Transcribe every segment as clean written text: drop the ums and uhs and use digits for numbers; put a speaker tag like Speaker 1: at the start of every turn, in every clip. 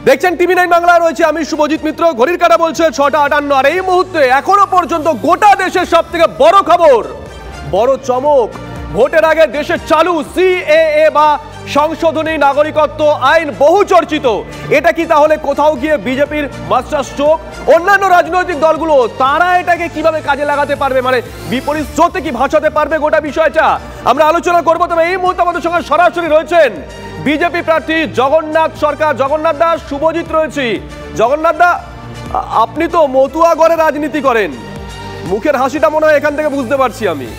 Speaker 1: দেখছেন টিভি9 বাংলায় রয়েছে আমি শুভজিৎ মিত্র। ঘড়ির কাঁটা বলছে 6:58 আর এই মুহূর্তে এখনো পর্যন্ত গোটা দেশের সবথেকে বড় খবর, বড় চমক, ভোটের আগে দেশে চালু সিএএ বা সংশোধনী নাগরিকত্ব আইন বহু চর্চিত। এটা কি তাহলে কোথাও গিয়ে বিজেপির মাস্টার স্ট্রোক? অন্যান্য রাজনৈতিক দলগুলো তারা এটাকে কিভাবে কাজে লাগাতে পারবে, মানে বিপরীত স্রোতে কি ভাসাতে পারবে গোটা বিষয়টা আমরা আলোচনা করবো। তবে এই মুহূর্তে আমাদের সঙ্গে সরাসরি রয়েছেন বিজেপি প্রার্থী জগন্নাথ সরকার। জগন্নাথ দা, শুভজিৎ রয়েছি। জগন্নাথ দা, আপনি তো মতুয়া গড়ে রাজনীতি করেন, মুখের হাসিটা মনে হয় এখান থেকে বুঝতে পারছি আমি।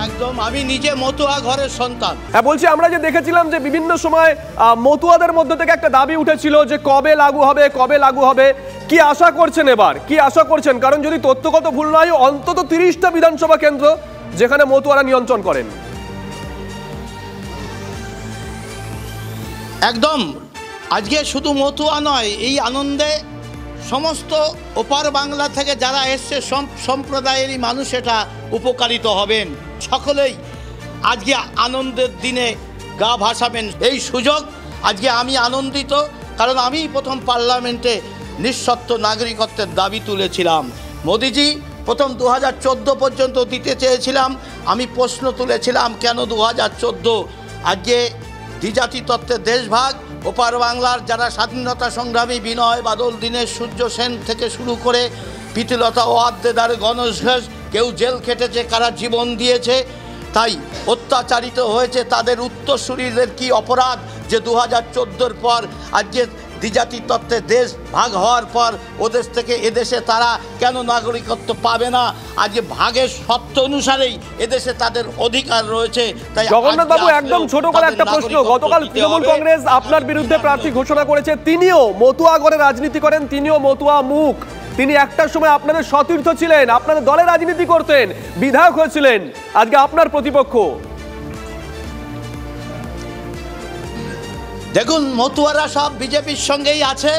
Speaker 2: একদম, আমি নিজে মতুয়া ঘরের সন্তান।
Speaker 1: হ্যাঁ বলছি, আমরা যে দেখেছিলাম যে বিভিন্ন সময় মতুয়াদের মধ্যে থেকে একটা দাবি উঠেছিল যে কবে লাগু হবে, কবে লাগু হবে। কি আশা করছেন এবার, কি আশা করছেন? কারণ যদি তথ্যগত ভুল না হয় অন্তত 30টা বিধানসভা কেন্দ্র যেখানে মতুয়ারা নিয়ন্ত্রণ করেন।
Speaker 2: একদম, আজকে শুধু মতুয়া নয়, এই আনন্দে সমস্ত ওপার বাংলা থেকে যারা এসছে সব সম্প্রদায়েরই মানুষ এটা উপকারিত হবেন। সকলেই আজকে আনন্দের দিনে গা ভাসাবেন। এই সুযোগ আজকে আমি আনন্দিত, কারণ আমি প্রথম পার্লামেন্টে নিঃশর্ত নাগরিকত্বের দাবি তুলেছিলাম। মোদিজি প্রথম 2014 পর্যন্ত দিতে চেয়েছিলাম। আমি প্রশ্ন তুলেছিলাম কেন 2014? আজকে দ্বিজাতি তত্ত্বের দেশভাগ, ওপার বাংলার যারা স্বাধীনতা সংগ্রামী বিনয় বাদল, দীনেশ সূর্য সেন থেকে শুরু করে প্রীতিলতা ওয়াদ্দেদার, গণেশ ঘোষ, কেউ জেল খেটেছে, কারা জীবন দিয়েছে, তাই অত্যাচারিত হয়েছে, তাদের উত্তরসূরিদের কি অপরাধ যে 2014 পর আজকে দ্বিজাতি তত্ত্বের দেশ ভাগ হওয়ার পর ওদেশ থেকে এদেশে তারা কেন নাগরিকত্ব পাবে না? আজকে ভাগের সত্য অনুসারেই এদেশে তাদের অধিকার রয়েছে। তাই
Speaker 1: জগন্নাথ বাবু, একদম ছোট করে একটা প্রশ্ন। গতকাল তৃণমূল কংগ্রেস আপনার বিরুদ্ধে প্রার্থী ঘোষণা করেছে। তিনিও মতুয়া গড়ে রাজনীতি করেন, তিনিও মতুয়া মুখ। তিনি একটা সময় আপনাদের সতীর্থ ছিলেন, আপনাদের দলে রাজনীতি করতেন, বিধায়ক হয়েছিলেন, আজকে আপনার প্রতিপক্ষ।
Speaker 2: দেখুন, মতুয়ারা সব বিজেপির সঙ্গেই আছে।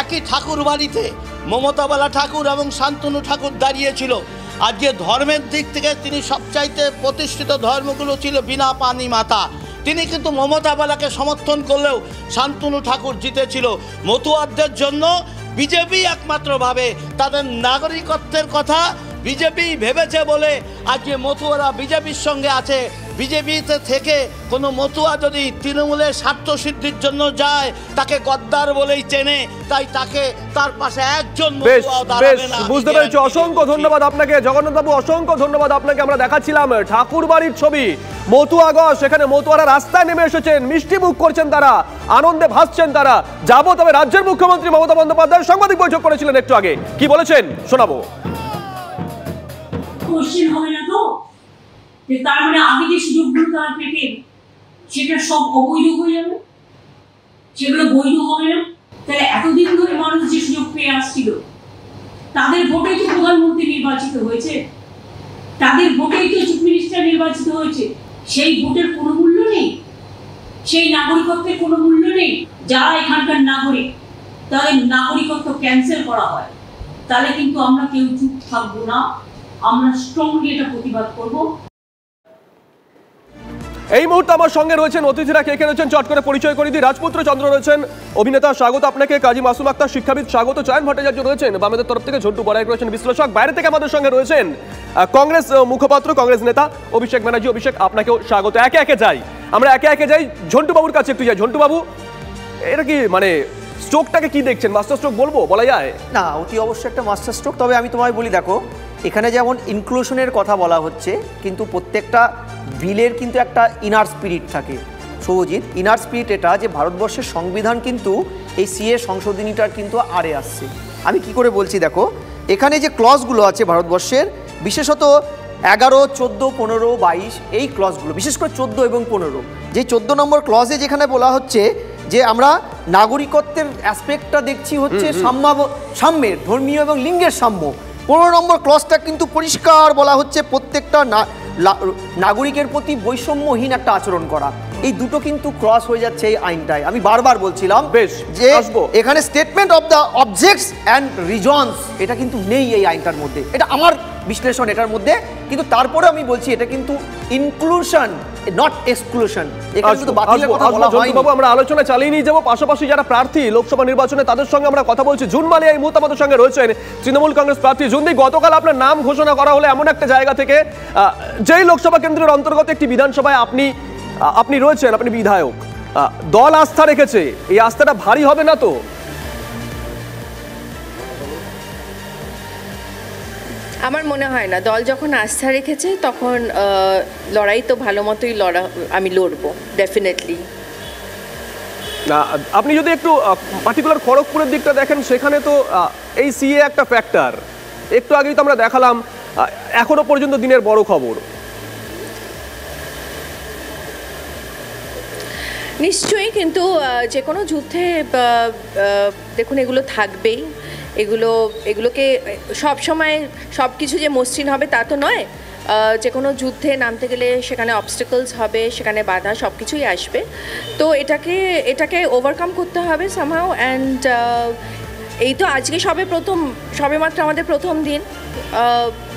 Speaker 2: একই ঠাকুর বাড়িতে মমতাবালা ঠাকুর এবং শান্তনু ঠাকুর দাঁড়িয়েছিল। আজকে ধর্মের দিক থেকে তিনি সবচাইতে প্রতিষ্ঠিত ধর্মগুলো ছিল বিনা পানি মাতা। তিনি কিন্তু মমতাবালাকে সমর্থন করলেও শান্তনু ঠাকুর জিতেছিল। মতুয়াদের জন্য বিজেপি একমাত্রভাবে তাদের নাগরিকত্বের কথা বিজেপি ভেবেছে বলে আজকে মতুয়ারা বিজেপির সঙ্গে আছে। বিজেপিতে থেকে কোনো মতুয়া যদি তৃণমূলের স্বার্থ সিদ্ধির জন্য যায়, তাকে গদ্দার বলেই চেনে, তাই তাকে তার পাশে একজন মতুয়া দাঁড়াবে না।
Speaker 1: বুঝতে পেরেছি, অসংখ্য ধন্যবাদ আপনাকে জগন্নাথ বাবু, অসংখ্য ধন্যবাদ আপনাকে। আমরা দেখাচ্ছিলাম ঠাকুর বাড়ির ছবি, মতুয়াগঞ্জ, সেখানে মতুয়ারা রাস্তায় নেমে এসেছেন, মিষ্টি মুখ করছেন, তারা আনন্দে ভাসছেন তারা। যাবো, তবে রাজ্যের মুখ্যমন্ত্রী মমতা বন্দ্যোপাধ্যায় সাংবাদিক বৈঠক করেছিলেন একটু আগে, কি বলেছেন শোনাবো।
Speaker 3: কোশ্চেন হবে না তো যে তার মানে আগে যে সুযোগগুলো তারা পেতেন সেটা সব অবৈধ হয়ে যাবে, সেগুলো বৈধ হবে না। তাহলে এতদিন ধরে মানুষ যে সুযোগ পেয়ে আসছিল, তাদের ভোটেই তো প্রধানমন্ত্রী নির্বাচিত হয়েছে, তাদের ভোটেই তো চিফ মিনিস্টার নির্বাচিত হয়েছে। সেই ভোটের কোনো মূল্য নেই, সেই নাগরিকত্বের কোনো মূল্য নেই। যারা এখানকার নাগরিক তাদের নাগরিকত্ব ক্যান্সেল করা হয়, তাহলে কিন্তু আমরা কেউ চুপ থাকবো না, আমরা স্ট্রংলি এটা প্রতিবাদ করব।
Speaker 1: এই মুহূর্তে আমার সঙ্গে রয়েছেন অতিথিরা, কে কে রয়েছেন চট করে পরিচয় করে দিই। রাজপুত্র চন্দ্র রয়েছেন, অভিনেতা, স্বাগত আপনাকে। কাজী মাসুম আক্তার, শিক্ষাবিদ, স্বাগত। চয়ন ভট্টাচার্য রয়েছেন বামেদের তরফ থেকে, ঝন্টু বড়াইক রয়েছেন বিশ্লেষক। বাইরে থেকে আমাদের সঙ্গে রয়েছেন কংগ্রেস মুখপাত্র, কংগ্রেস নেতা অভিষেক ব্যানার্জি। অভিষেক, আপনাকেও স্বাগত। একে একে যাই, আমরা একে একে যাই। ঝন্টু বাবুর কাছে একটু যাই। ঝন্টু বাবু, এটা কি মানে স্ট্রোকটাকে কি দেখছেন? মাস্টার স্ট্রোক বলবো, বলা যায়
Speaker 4: না? অতি অবশ্যই একটা মাস্টার স্ট্রোক। তবে আমি তোমায় বলি, দেখো এখানে যেমন ইনক্লুশনের কথা বলা হচ্ছে, কিন্তু প্রত্যেকটা বিলের কিন্তু একটা ইনার স্পিরিট থাকে শুভজিৎ। ইনার স্পিরিট এটা যে ভারতবর্ষের সংবিধান কিন্তু এই সিএ সংশোধনীটার কিন্তু আড়ে আসছে। আমি কি করে বলছি, দেখো এখানে যে ক্লজগুলো আছে ভারতবর্ষের, বিশেষত 11, 14, 15, 22 এই ক্লজগুলো, বিশেষ করে 14 এবং 15, যে 14 নম্বর ক্লজে যেখানে বলা হচ্ছে যে আমরা নাগরিকত্বের অ্যাসপেক্টটা দেখছি হচ্ছে সাম্যের, ধর্মীয় এবং লিঙ্গের সাম্য। 15 নম্বর ক্লজটা কিন্তু পরিষ্কার বলা হচ্ছে প্রত্যেকটা নাগরিকের প্রতি বৈষম্যহীন একটা আচরণ করা। এই দুটো কিন্তু ক্রস হয়ে যাচ্ছে এই আইনটায়। আমি বারবার বলছিলাম
Speaker 1: বেশ,
Speaker 4: যে
Speaker 1: আসবো।
Speaker 4: এখানে statement of the objects and reasons এটা কিন্তু নেই এই আইনটার মধ্যে, এটা আমার বিশ্লেষণ এটার মধ্যে। কিন্তু তারপরে আমি বলছি এটা কিন্তু ইনক্লুশন নট এক্সক্লুশন, এখানে কিন্তু বাতিলের কথা বলা হয়নি।
Speaker 1: বাবু, আমরা আলোচনা চালিয়ে নিয়ে যাবো। পাশাপাশি যারা প্রার্থী লোকসভা নির্বাচনে তাদের সঙ্গে আমরা কথা বলছি। জুন মালিয়া এই মুহূর্তে আমাদের সঙ্গে রয়েছেন, তৃণমূল কংগ্রেস প্রার্থী। জুনদি, গতকাল আপনার নাম ঘোষণা করা হলো এমন একটা জায়গা থেকে যেই লোকসভা কেন্দ্রের অন্তর্গত একটি বিধানসভায় আপনি রয়েছেন, আপনি বিধায়ক। দল আস্থা রেখেছে, এই আস্থাটা ভারী হবে না তো?
Speaker 5: আমার মনে হয় না। দল যখন আস্থা রেখেছে তখন লড়াই তো ভালো মতোই আমি লড়বো ডেফিনেটলি।
Speaker 1: আপনি যদি একটু পার্টিকুলার খড়গপুরের দিকটা দেখেন, সেখানে তো এই সিএ একটা ফ্যাক্টর। একটু আগেই তো আমরা দেখালাম, এখনো পর্যন্ত দিনের বড় খবর।
Speaker 5: নিশ্চয়ই, কিন্তু যে কোনো যুদ্ধে দেখুন এগুলো থাকবেই। এগুলোকে সব সময় সব কিছু যে মসৃণ হবে তা তো নয়। যে কোনো যুদ্ধে নামতে গেলে সেখানে অবস্টেকলস হবে, সেখানে বাধা সব কিছুই আসবে। তো এটাকে ওভারকাম করতে হবে সামহাও। অ্যান্ড এই তো আজকে সবে মাত্র আমাদের প্রথম দিন,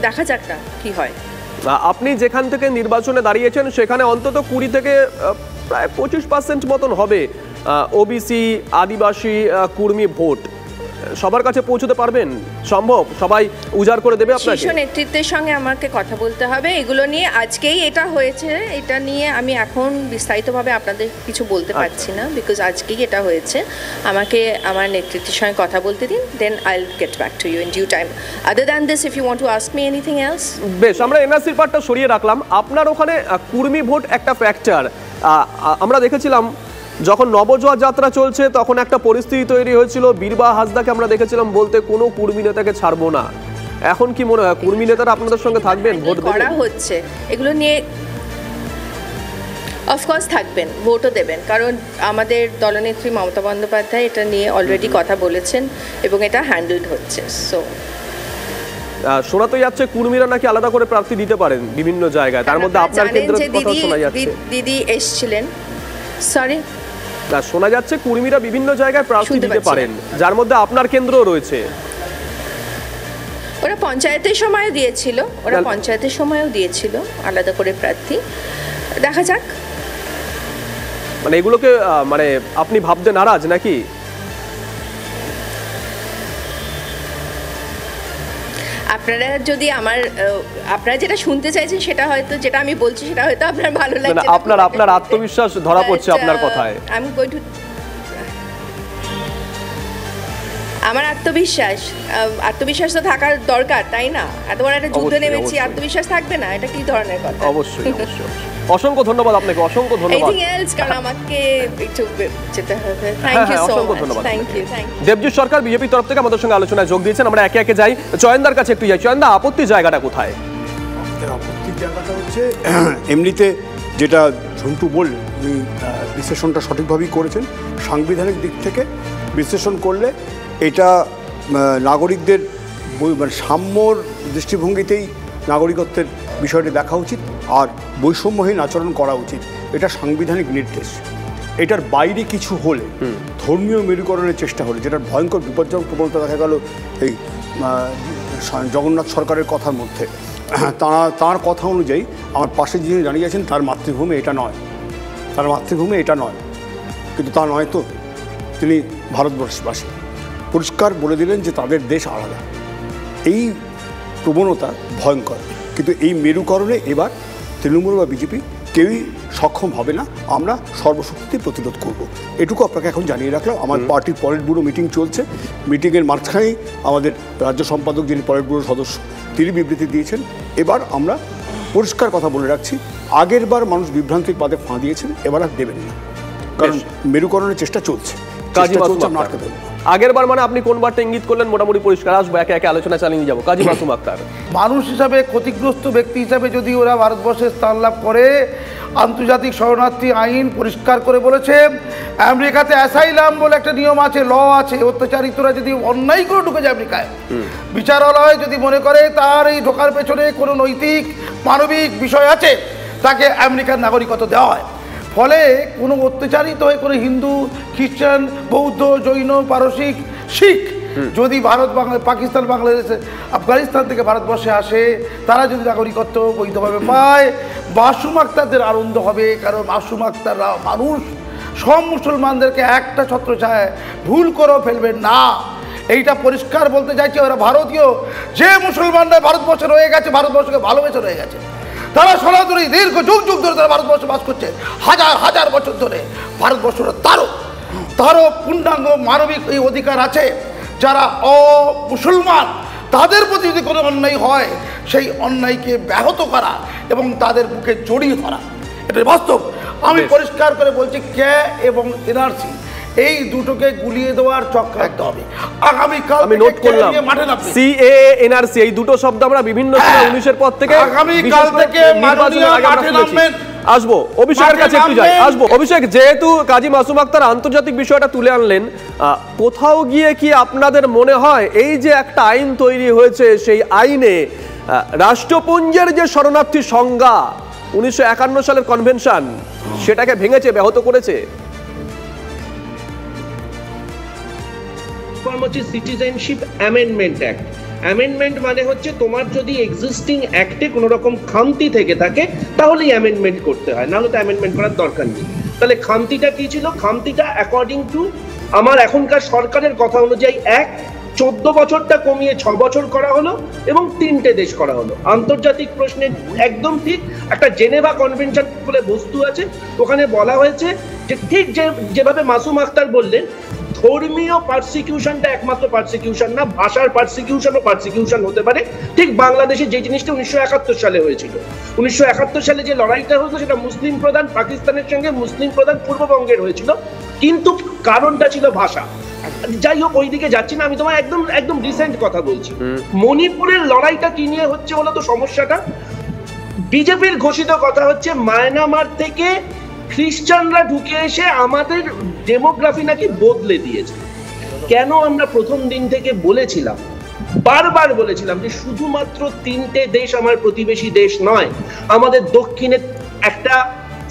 Speaker 5: দেখা যাক না কি হয়।
Speaker 1: আপনি যেখান থেকে নির্বাচনে দাঁড়িয়েছেন সেখানে অন্তত 20 থেকে প্রায় 25% মতন হবে ওবিসি, আদিবাসী, কুর্মী ভোট। সবার কাছে পৌঁছতে পারবেন? সম্ভব? সবাই উজাড় করে দেবে আপনাকে?
Speaker 5: শীর্ষ নেতৃত্বের সঙ্গে আমাকে কথা বলতে হবে এগুলো নিয়ে। আজকেই এটা হয়েছে, এটা নিয়ে আমি এখন বিস্তারিতভাবে আপনাদের কিছু বলতে পারছি না, বিকজ আজকেই এটা হয়েছে। আমাকে আমার নেতৃত্বের সঙ্গে কথা বলতে দিন, then I will get back to you in due time. Other than this, if you want to ask me anything else.
Speaker 1: বেশ, আমরা এনআরসির পার্টটা সরিয়ে রাখলাম। আপনার ওখানে কুর্মী ভোট একটা ফ্যাক্টর। আমরা দেখেছিলাম যখন নবজোয়ার যাত্রা চলছে তখন একটা পরিস্থিতি তৈরি হয়েছিল, বীরবাহা হাসদাকে আমরা দেখেছিলাম বলতে কোনো কুর্মী নেতাকে ছাড়বো না। এখন কি মনে হয় কুর্মী নেতারা আপনাদের সঙ্গে থাকবেন, ভোট
Speaker 5: করা হচ্ছে এগুলো নিয়ে? অফকোর্স থাকবেন, ভোটও দেবেন, কারণ আমাদের দলনেত্রী মমতা বন্দ্যোপাধ্যায় এটা নিয়ে অলরেডি কথা বলেছেন এবং এটা হ্যান্ডেলড হচ্ছে। সো
Speaker 1: শোনা তো যাচ্ছে কুর্মীরা নাকি আলাদা করে প্রার্থী দিতে পারেন বিভিন্ন জায়গায়, তার মধ্যে আপনার কেন্দ্রের কথা শোনা যাচ্ছে।
Speaker 5: দিদি এসেছিলেন, সরি,
Speaker 1: শোনা যাচ্ছে কুর্মীরা বিভিন্ন জায়গায় প্রার্থী দিতে পারেন, যার মধ্যে আপনার কেন্দ্রও রয়েছে।
Speaker 5: ওরা পঞ্চায়েতের সময়ও দিয়েছিল আলাদা করে প্রার্থী। দেখা যাক।
Speaker 1: মানে এগুলোকে মানে আপনি ভাবতে নারাজ নাকি?
Speaker 5: আপনারা যেটা শুনতে চাইছেন সেটা হয়তো, যেটা আমি বলছি সেটা হয়তো আপনার ভালো লাগছে।
Speaker 1: আপনার আত্মবিশ্বাস ধরা পড়ছে আপনার কথায়।
Speaker 5: আমার আত্মবিশ্বাস তো থাকার দরকার, তাই না? এত বড় একটা যুদ্ধে নেমেছি, আত্মবিশ্বাস থাকবে না? এটা কি ধরনের কথা?
Speaker 1: অবশ্যই। অসংখ্য ধন্যবাদ আপনাকে, অসংখ্য ধন্যবাদ।
Speaker 5: কারণ আমাকে একটু যেতে হবে। Thank you so much. Thank you.
Speaker 1: Debjit Sarkar বিজেপির তরফ থেকে আমাদের সঙ্গে আলোচনায় যোগ দিয়েছেন। আমরা একে একে যাই। চয়নদার কাছে একটু যাই। চয়নদা, আপত্তির জায়গাটা কোথায়?
Speaker 6: আপত্তির জায়গাটা হচ্ছে এমনিতে যেটা ঝন্টু বললেন, উনি বিশ্লেষণটা সঠিকভাবেই করেছেন। সাংবিধানিক দিক থেকে বিশ্লেষণ করলে এটা নাগরিকদের মানে সাম্যর দৃষ্টিভঙ্গিতেই নাগরিকত্বের বিষয়টি দেখা উচিত আর বৈষম্যহীন আচরণ করা উচিত। এটা সাংবিধানিক নির্দেশ। এটার বাইরে কিছু হলে, ধর্মীয় মেরুকরণের চেষ্টা হলে, যেটার ভয়ঙ্কর বিপজ্জনক প্রবণতা দেখা গেল এই জগন্নাথ সরকারের কথার মধ্যে, তাঁর কথা অনুযায়ী আমার পাশে যিনি দাঁড়িয়ে আছেন তার মাতৃভূমি এটা নয়, কিন্তু তা নয় তো, তিনি ভারতবর্ষবাসী। পরিষ্কার বলে দিলেন যে তাদের দেশ আলাদা। এই প্রবণতা ভয়ঙ্কর, কিন্তু এই মেরুকরণে এবার তৃণমূল বা বিজেপি কেউই সক্ষম হবে না। আমরা সর্বশক্তিতে প্রতিরোধ করব, এটুকু আপনাকে এখন জানিয়ে রাখলাম। আমার পার্টির পলিট ব্যুরো মিটিং চলছে, মিটিংয়ের মাঝখানেই আমাদের রাজ্য সম্পাদক যিনি পলিট ব্যুরোর সদস্য তিনি বিবৃতি দিয়েছেন। এবার আমরা পরিষ্কার কথা বলে রাখছি, আগের বার মানুষ বিভ্রান্তির পাদে ফাঁ দিয়েছেন, এবার আর দেবেন না, কারণ মেরুকরণের চেষ্টা চলছে।
Speaker 1: আগের বার মানে আপনি কোন বারটা ইঙ্গিত করলেন মোটামুটি পরিষ্কার। আসবো, একে একে আলোচনা চালিয়ে যাবো। কাজী মাসুম আক্তার,
Speaker 7: মানুষ হিসাবে, ক্ষতিগ্রস্ত ব্যক্তি হিসাবে যদি ওরা ভারতবর্ষে স্থান লাভ করে, আন্তর্জাতিক শরণার্থী আইন পরিষ্কার করে বলেছে, আমেরিকাতে অ্যাসাইলাম বলে একটা নিয়ম আছে, ল আছে। অত্যাচারিতরা যদি অন্যায় করে ঢুকে যায় আমেরিকায়, বিচারালয় যদি মনে করে তার এই ঢোকার পেছনে কোনো নৈতিক মানবিক বিষয় আছে, তাকে আমেরিকার নাগরিকত্ব দেওয়া হয়। ফলে কোনো অত্যাচারিত হয়ে কোনো হিন্দু, খ্রিস্টান, বৌদ্ধ, জৈন, পারসিক, শিখ যদি পাকিস্তান, বাংলাদেশ, আফগানিস্তান থেকে ভারতবর্ষে আসে, তারা যদি নাগরিকত্ব বৈধভাবে পায়, মাসুম আক্তারদের আনন্দ হবে। কারণ মাসুম আক্তাররা মানুষ, সব মুসলমানদেরকে একটা ছত্রছায়ায় ভুল করেও ফেলবেন না। এইটা পরিষ্কার বলতে চাইছে ওরা ভারতীয়, যে মুসলমানরা ভারতবর্ষে রয়ে গেছে, ভারতবর্ষকে ভালোবেসে রয়ে গেছে, তারা সনাতনী দীর্ঘ যুগ যুগ ধরে তারা ভারতবর্ষে বাস করছে, হাজার হাজার বছর ধরে। ভারতবর্ষটা তারও পূর্ণাঙ্গ মানবিক এই অধিকার আছে। যারা মুসলমান, তাদের প্রতি যদি কোনো অন্যায় হয়, সেই অন্যায়কে ব্যাহত করা এবং তাদের বুকে জড়িয়ে ধরা, এটা বাস্তব। আমি পরিষ্কার করে বলছি, কে এবং এনআরসি এই দুটোকে গুলিয়ে দেওয়ার চক্রান্ত হবে। আগামীকাল
Speaker 1: আমি নোট করলাম,
Speaker 7: মাঠে নামবে।
Speaker 1: সিএএ, এনআরসি, এই দুটো শব্দ আমরা বিভিন্ন সময় 19-এর পর থেকে
Speaker 7: আগামীকাল থেকে মাঠে নামবেন।
Speaker 1: আসবো অভিষেকের কাছে একটু যাই, আসবো অভিষেক। যেহেতু কাজী মাসুম আক্তার আন্তর্জাতিক বিষয়টা তুলে আনলেন, কোথাও গিয়ে কি আপনাদের মনে হয় এই যে একটা আইন তৈরি হয়েছে, সেই আইনে রাষ্ট্রপুঞ্জের যে শরণার্থী সংজ্ঞা 1951 সালের কনভেনশন, সেটাকে ভেঙেছে, ব্যাহত করেছে?
Speaker 8: হচ্ছে সিটিজেনশিপ অ্যামেন্ডমেন্ট অ্যাক্ট। অ্যামেন্ডমেন্ট মানে হচ্ছে তোমার যদি এক্সিস্টিং অ্যাক্টে কোনো রকম খামতি থেকে থাকে তাহলেই অ্যামেন্ডমেন্ট করতে হয়, নাহলে তো অ্যামেন্ডমেন্ট করার দরকার নেই। তাহলে খামতিটা কি ছিল? খামতিটা অ্যাকর্ডিং টু আমার এখনকার সরকারের কথা অনুযায়ী 14 বছরটা কমিয়ে 6 বছর করা হলো এবং 3টে দেশ করা হলো। আন্তর্জাতিক প্রশ্নে একদম ঠিক একটা জেনেভা কনভেনশন বলে বস্তু আছে, ওখানে বলা হয়েছে যে ঠিক যেভাবে মাসুম আক্তার বললেন, ধর্মীয় পারসিকিউশনটা একমাত্র পারসিকিউশন না, ভাষার পারসিকিউশনও পারসিকিউশন হতে পারে। ঠিক বাংলাদেশে যে জিনিসটা 1971 সালে হয়েছিল, 1971 সালে যে লড়াইটা হয়েছিল সেটা মুসলিম প্রধান পাকিস্তানের সঙ্গে মুসলিম প্রধান পূর্ববঙ্গের হয়েছিল, কিন্তু কারণটা ছিল ভাষা। যাই হোক, ওইদিকে যাচ্ছি না, আমি তোমার একদম রিসেন্ট কথা বলছি। মণিপুরের লড়াইটা কি নিয়ে হচ্ছে বলো তো সমস্যাটা? বিজেপির ঘোষিত কথা হচ্ছে মায়ানমার থেকে খ্রিস্টানরা ঢুকে এসে আমাদের ডেমোগ্রাফি নাকি বদলে দিয়েছে। কেন আমরা প্রথম দিন থেকে বলেছিলাম, বারবার বলেছিলাম যে শুধুমাত্র 3টে দেশ আমার প্রতিবেশী দেশ নয়, আমাদের দক্ষিণে একটা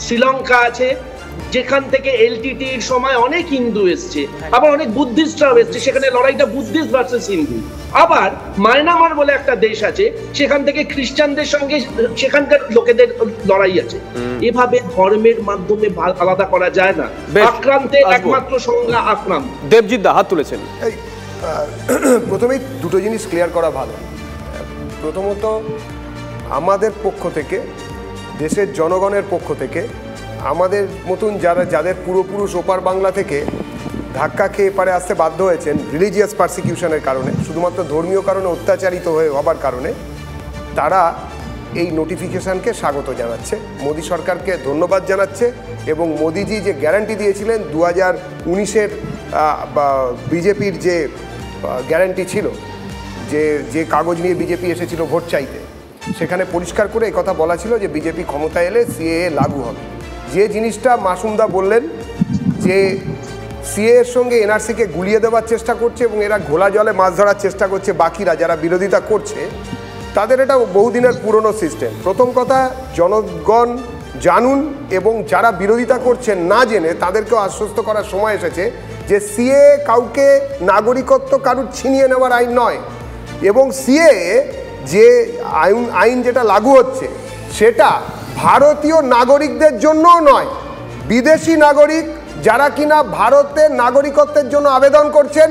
Speaker 8: শ্রীলঙ্কা আছে, যেখান থেকে এলটিটির সময় অনেক হিন্দু এসছে, আবার অনেক বুদ্ধিস্টরাও এসছে, সেখানে লড়াইটা বুদ্ধিস্ট ভার্সেস হিন্দু। আবার মায়ানমার বলে একটা দেশ আছে, সেখান থেকে খ্রিস্টানদের সঙ্গে সেখানকার লোকেদের লড়াই আছে। এভাবে ধর্মের মাধ্যমে আলাদা করা যায় না। আক্রান্তের একমাত্র সংজ্ঞা আক্রান্ত।
Speaker 1: দেবজিৎ দা হাত তুলেছেন।
Speaker 9: প্রথমেই দুটো জিনিস ক্লিয়ার করা ভালো। প্রথমত, আমাদের পক্ষ থেকে, দেশের জনগণের পক্ষ থেকে, আমাদের মতন যাদের পূর্বপুরুষ ওপার বাংলা থেকে ধাক্কা খেয়ে এপারে আসতে বাধ্য হয়েছেন রিলিজিয়াস পারসিকিউশনের কারণে, শুধুমাত্র ধর্মীয় কারণে অত্যাচারিত হবার কারণে, তারা এই নোটিফিকেশানকে স্বাগত জানাচ্ছে, মোদী সরকারকে ধন্যবাদ জানাচ্ছে। এবং মোদিজি যে গ্যারান্টি দিয়েছিলেন 2019-এর বিজেপির যে গ্যারান্টি ছিল, যে কাগজ নিয়ে বিজেপি এসেছিল ভোট চাইতে, সেখানে পরিষ্কার করে এই কথা বলা ছিল যে বিজেপি ক্ষমতায় এলে সিএএ লাগু হবে। যে জিনিসটা মাসুমদা বললেন যে সিএএর সঙ্গে এনআরসিকে গুলিয়ে দেওয়ার চেষ্টা করছে এবং এরা ঘোলা জলে মাছ ধরার চেষ্টা করছে, বাকিরা যারা বিরোধিতা করছে তাদের এটা বহুদিনের পুরনো সিস্টেম। প্রথম কথা, জনগণ জানুন এবং যারা বিরোধিতা করছেন না জেনে তাদেরকেও আশ্বস্ত করার সময় এসেছে যে সিএএ কাউকে নাগরিকত্ব কারুর ছিনিয়ে নেওয়ার আইন নয়। এবং সিএএ যে আইন যেটা লাগু হচ্ছে সেটা ভারতীয় নাগরিকদের জন্যও নয়, বিদেশি নাগরিক যারা কিনা ভারতের নাগরিকত্বের জন্য আবেদন করছেন,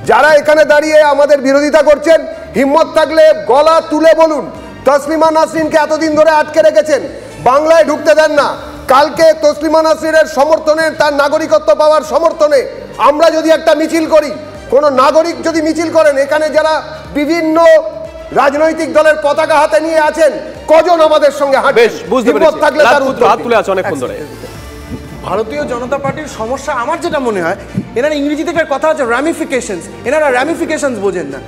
Speaker 9: যারা এখানে দাঁড়িয়ে আমাদের বিরোধিতা করছেন, হিম্মত থাকলে গলা তুলে বলুন। তসলিমা নাসরিনকে এতদিন ধরে আটকে রেখেছেন, বাংলায় ঢুকতে দেন না। কালকে তসলিমা নাসরিনের সমর্থনে, তার নাগরিকত্ব পাওয়ার সমর্থনে আমরা যদি একটা মিছিল করি, কোনো নাগরিক যদি মিছিল করেন, এখানে যারা বিভিন্ন রাজনৈতিক দলের পতাকা হাতে নিয়ে আছেন, কজন আমাদের সঙ্গে হাঁটবেন? হিম্মত থাকলে তার উত্তর দিন।
Speaker 10: ভারতীয় জনতা পার্টির সমস্যা আমার যেটা মনে হয়, এনারা ইংরেজিতে একটা কথা আছে র্যামিফিকেশনস, এনারা র্যামিফিকেশনস বোঝেন না।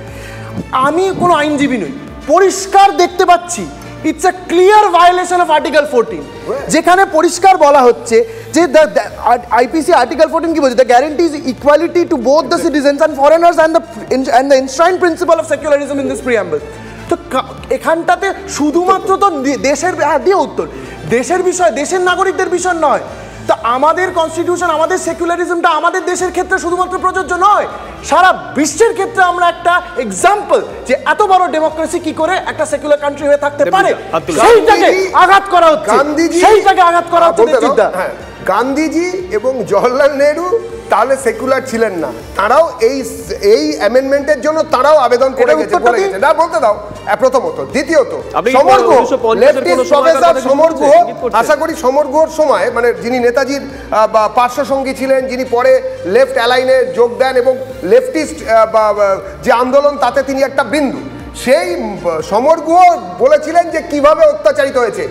Speaker 10: আমি কোনো আইনজীবী নই, পরিষ্কার দেখতে পাচ্ছি it's a clear violation of article 14, যেখানে পরিষ্কার বলা হচ্ছে যে আইপিসি আর্টিকেল 14 কি বলছে, the guarantees equality to both the citizens and foreigners and the enshrined principle of secularism in this preamble. তো এখানটাতে শুধুমাত্র তো দেশের দিয়ে উত্তর, দেশের বিষয়, দেশের নাগরিকদের বিষয় নয়, তো আমাদের কনস্টিটিউশন, আমাদের সেকুলারিজমটা আমাদের দেশের ক্ষেত্রে শুধুমাত্র প্রযোজ্য নয়, সারা বিশ্বের ক্ষেত্রে আমরা একটা এক্সাম্পল যে এত বড় ডেমোক্রেসি কি করে একটা সেকুলার কান্ট্রি হয়ে থাকতে পারে, সেইটাকে আঘাত করা হচ্ছে, সেইটাকে আঘাত করা হচ্ছে নেতৃত্বটা।
Speaker 9: গান্ধীজি এবং জওহরলাল নেহরু তাহলে সেকুলার ছিলেন না, তারাও এই অ্যামেন্ডমেন্টের জন্য তারাও আবেদন করে গেছে, বলে গেছে না, বলতে দাও প্রথমত। দ্বিতীয়ত সমর গুহ, লেফটিস্ট প্রফেসর সমর গুহ, আশা করি সমর গুহর সময় মানে যিনি নেতাজির পার্শ্ব সঙ্গী ছিলেন, যিনি পরে লেফট অ্যালাইনে যোগ দেন এবং লেফটিস্ট যে আন্দোলন তাতে তিনি একটা বিন্দু, সেই সমর গুহ বলেছিলেন যে কিভাবে অত্যাচারিত হয়েছে।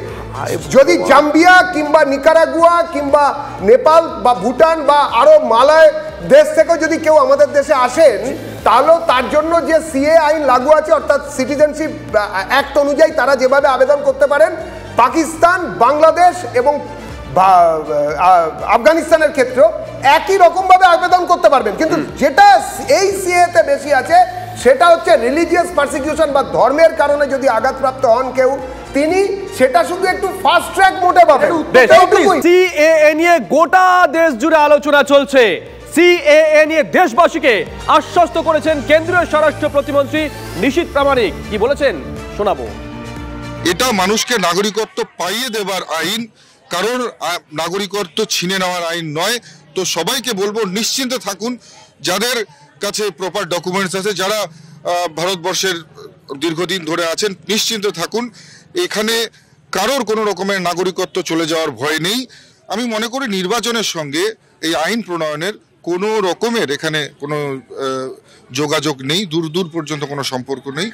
Speaker 9: যদি জাম্বিয়া কিংবা নিকারাগুয়া কিংবা নেপাল বা ভুটান বা আরো মালয় দেশ থেকে যদি কেউ আমাদের দেশে আসেন, তাহলে তার জন্য যে সিএ আইন লাগু আছে অর্থাৎ সিটিজেনশিপ অ্যাক্ট অনুযায়ী তারা যেভাবে আবেদন করতে পারেন, পাকিস্তান, বাংলাদেশ এবং আফগানিস্তানের ক্ষেত্রেও একই রকমভাবে আবেদন করতে পারবেন। কিন্তু যেটা এই সিএতে বেশি আছে সেটা হচ্ছে রিলিজিয়াস পারসিকিউশন বা ধর্মের কারণে যদি আঘাতপ্রাপ্ত হন কেউ, তিনি সেটা শুধু একটু ফাস্ট ট্র্যাক মোডে পাবেন।
Speaker 1: সিএএ নিয়ে গোটা দেশ জুড়ে আলোচনা চলছে। সিএএ নিয়ে দেশবাসীকে আশ্বস্ত করেছেন কেন্দ্রীয় স্বরাষ্ট্র প্রতিমন্ত্রী নিশীথ প্রামাণিক। কি বলেছেন শোনাবো।
Speaker 11: এটা মানুষকে নাগরিকত্ব পাইয়ে দেবার আইন, কারণ নাগরিকত্ব ছিনে নেওয়ার আইন নয়। তো সবাইকে বলবো নিশ্চিন্তে থাকুন, যাদের কাছে প্রপার ডকুমেন্টস আছে, যারা ভারতবর্ষের দীর্ঘদিন ধরে আছেন, নিশ্চিন্তে থাকুন, এখানে কারোর কোনো রকমের নাগরিকত্ব চলে যাওয়ার ভয় নেই। আমি মনে করি নির্বাচনের সঙ্গে এই আইন প্রণয়নের কোনো রকমের এখানে কোনো যোগাযোগ নেই, দূর দূর পর্যন্ত কোনো সম্পর্ক নেই।